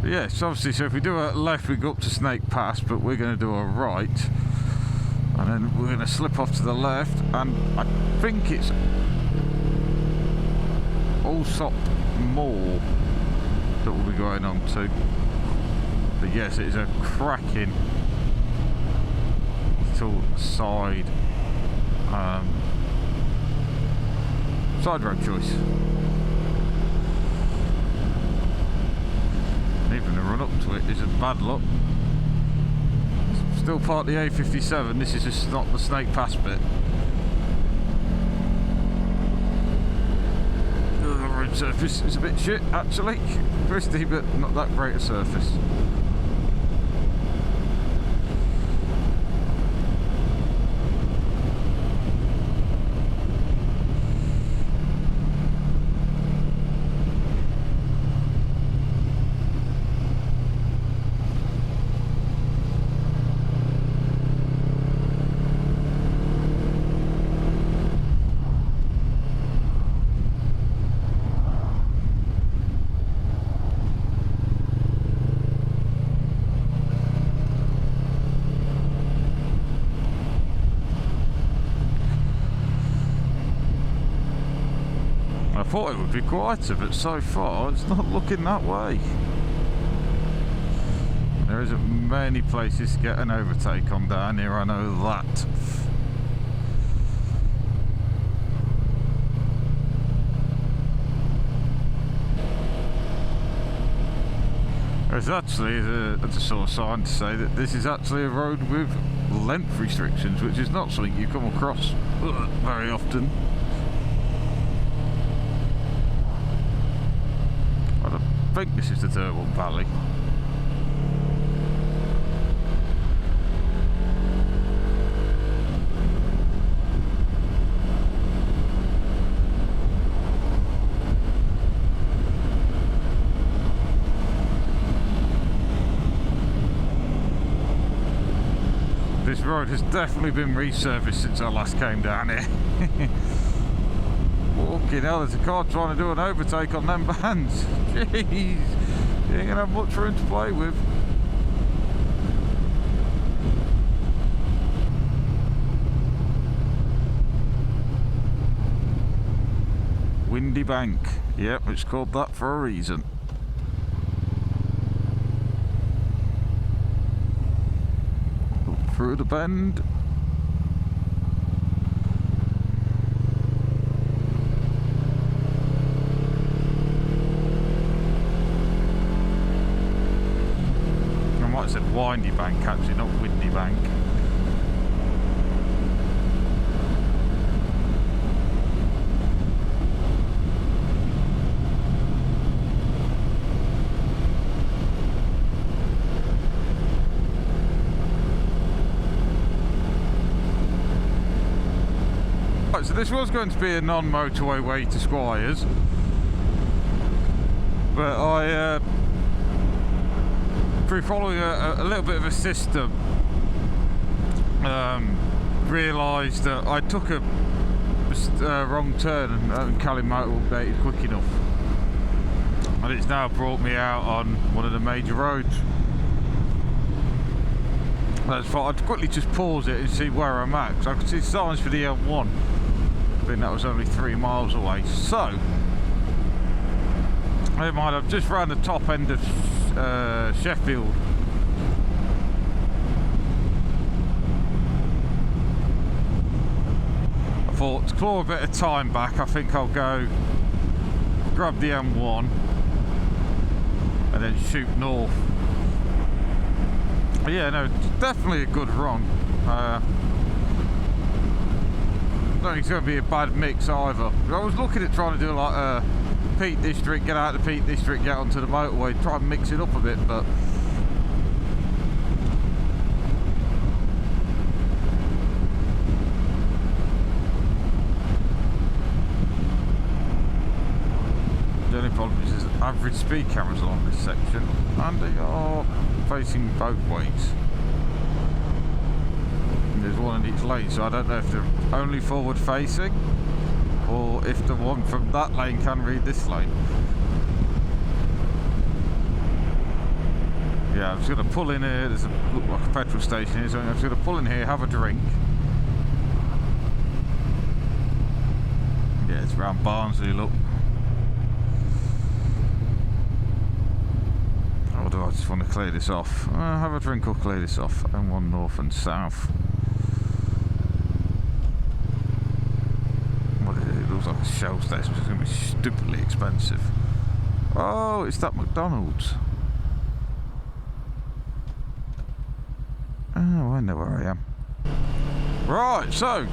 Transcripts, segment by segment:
Yes, obviously, so if we do a left we go up to Snake Pass, but we're going to do a right and then we're going to slip off to the left, and I think it's Allsop Mall that we'll be going on to. But yes, it is a cracking little side road choice. Even the run up to it isn't bad luck. Still part of the A57, this is just not the Snake Pass bit. The road surface is a bit shit actually, twisty but not that great a surface. I thought it would be quieter, but so far it's not looking that way. There isn't many places to get an overtake on down here, I know that. There's actually a sort of sign to say that this is actually a road with length restrictions, which is not something you come across very often. I think this is the Derwent Valley. This road has definitely been resurfaced since I last came down here. Fucking hell, there's a car trying to do an overtake on them bands. Jeez, you ain't gonna have much room to play with. Windy Bank, yep, it's called that for a reason. Up through the bend. I said windy bank actually, not windy bank. Right, so this was going to be a non-motorway way to Squires, but I through following a little bit of a system, realised that I took a wrong turn and Cali Motor updated quick enough, and it's now brought me out on one of the major roads. I just thought I'd quickly just pause it and see where I'm at, because I could see signs for the M1, I think that was only 3 miles away. So never mind, I've just round the top end of Sheffield. I thought to claw a bit of time back, I think I'll go grab the M1 and then shoot north. But yeah, no, it's definitely a good run. I don't think it's going to be a bad mix either. I was looking at trying to do like a Peak District, get out of the Peak District, get onto the motorway, try and mix it up a bit, but the only problem is there's average speed cameras along this section and they are facing both ways. And there's one in each lane, so I don't know if they're only forward facing or if the one from that lane can read this lane. Yeah, I'm just going to pull in here. There's look like a petrol station here, so I'm just going to pull in here, have a drink. Yeah, it's around Barnsley, look. Or do I just want to clear this off? Have a drink or clear this off. M1 north and south. What is it? It looks like a Shell station, which is going to be stupidly expensive. Oh, it's that McDonald's. Oh, I know where I am. Right, so,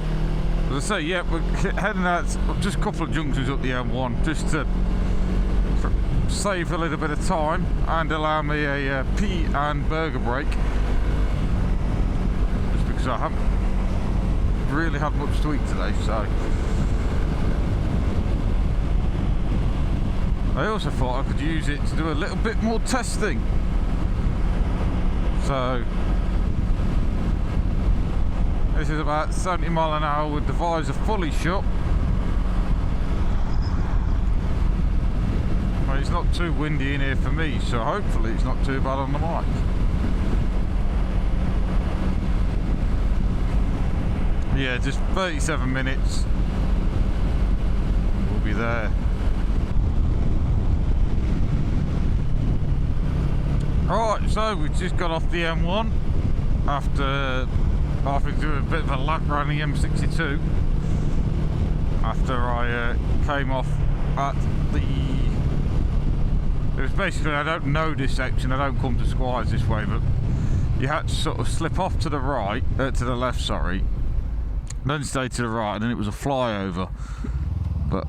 as I say, yeah, we're heading out just a couple of junctions up the M1, just to save a little bit of time and allow me a pee and burger break. Just because I haven't really had much to eat today, so. I also thought I could use it to do a little bit more testing. So, this is about 70 mile an hour with the visor fully shut. Well, it's not too windy in here for me, so hopefully it's not too bad on the mic. Yeah, just 37 minutes. We'll be there. Right, so we've just got off the M1 after doing a bit of a lap around the M62 after I came off at the... It was basically, I don't know this section, I don't come to Squires this way, but you had to sort of slip off to the right, to the left, sorry, then stay to the right, and then it was a flyover, but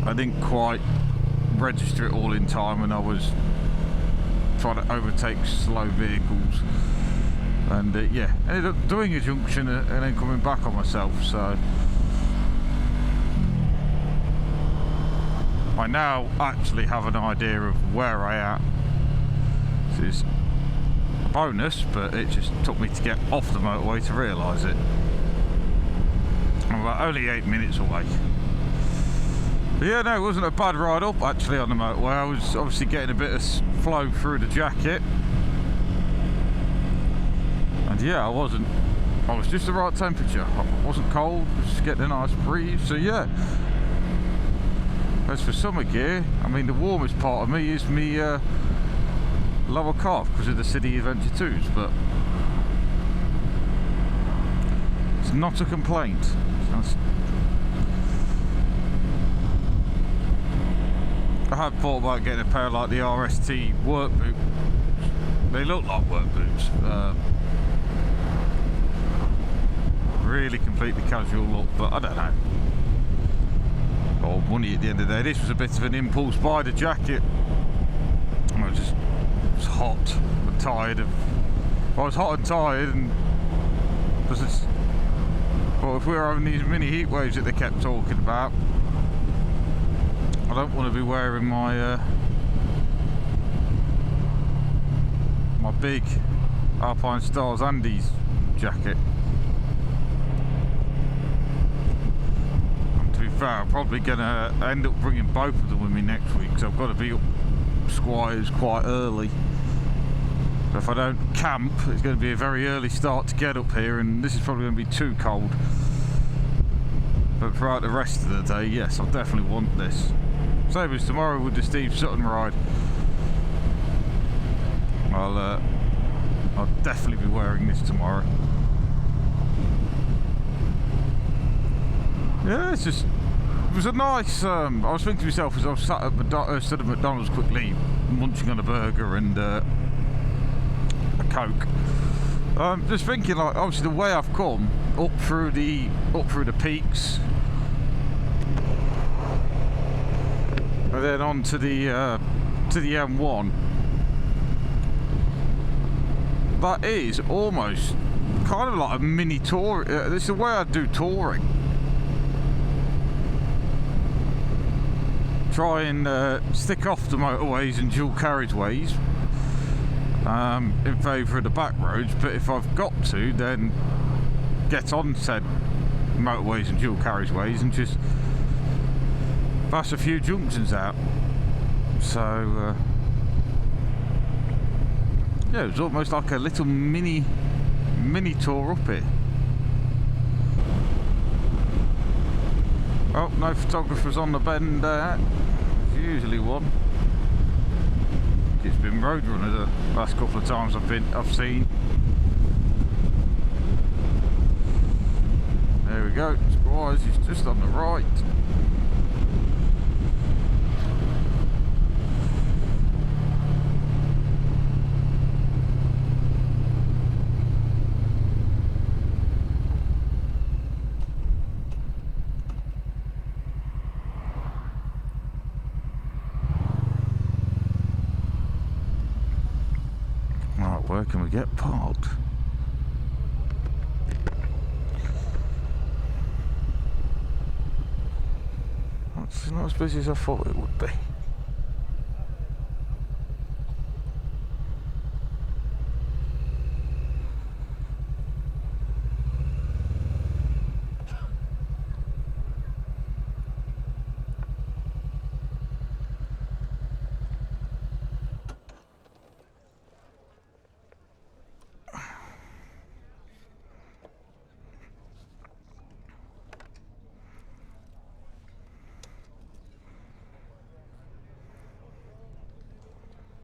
I didn't quite register it all in time, and I was trying to overtake slow vehicles, and yeah, ended up doing a junction and then coming back on myself. So I now actually have an idea of where I am. This is a bonus, but it just took me to get off the motorway to realise it. I'm about only 8 minutes away. But yeah, no, it wasn't a bad ride up actually on the motorway. I was obviously getting a bit of flow through the jacket, and yeah, I was just the right temperature. I wasn't cold, I was just getting a nice breeze. So yeah, as for summer gear, I mean, the warmest part of me is me lower calf because of the Sidi Adventure 2s, but it's not a complaint. I had thought about getting a pair like the RST work boot. They look like work boots. Really completely casual look, but I don't know. Or money at the end of the day. This was a bit of an impulse buy. The jacket, I was hot and tired of. I was hot and tired, and because it's. Well, if we were having these mini heat waves that they kept talking about, I don't want to be wearing my my big Alpinestars Andes jacket. And to be fair, I'm probably going to end up bringing both of them with me next week, because I've got to be up Squires quite early. So if I don't camp, it's going to be a very early start to get up here, and this is probably going to be too cold. But throughout the rest of the day, yes, I'll definitely want this. Same as tomorrow with the Steve Sutton ride. I'll definitely be wearing this tomorrow. Yeah, it was a nice. I was thinking to myself as I was sat at McDonald's quickly munching on a burger and a Coke. Just thinking, like, obviously the way I've come up through the peaks, and then on to the M1. That is almost kind of like a mini tour. This is the way I do touring. Try and stick off the motorways and dual carriageways in favour of the back roads, but if I've got to, then get on said motorways and dual carriageways and just pass a few junctions out. So Yeah, it was almost like a little mini tour up here. Oh, no photographers on the bend there. There's usually one. It's been Roadrunner the last couple of times I've seen. There we go, Squires is just on the right. Right, where can we get parked? It's not as busy as I thought it would be.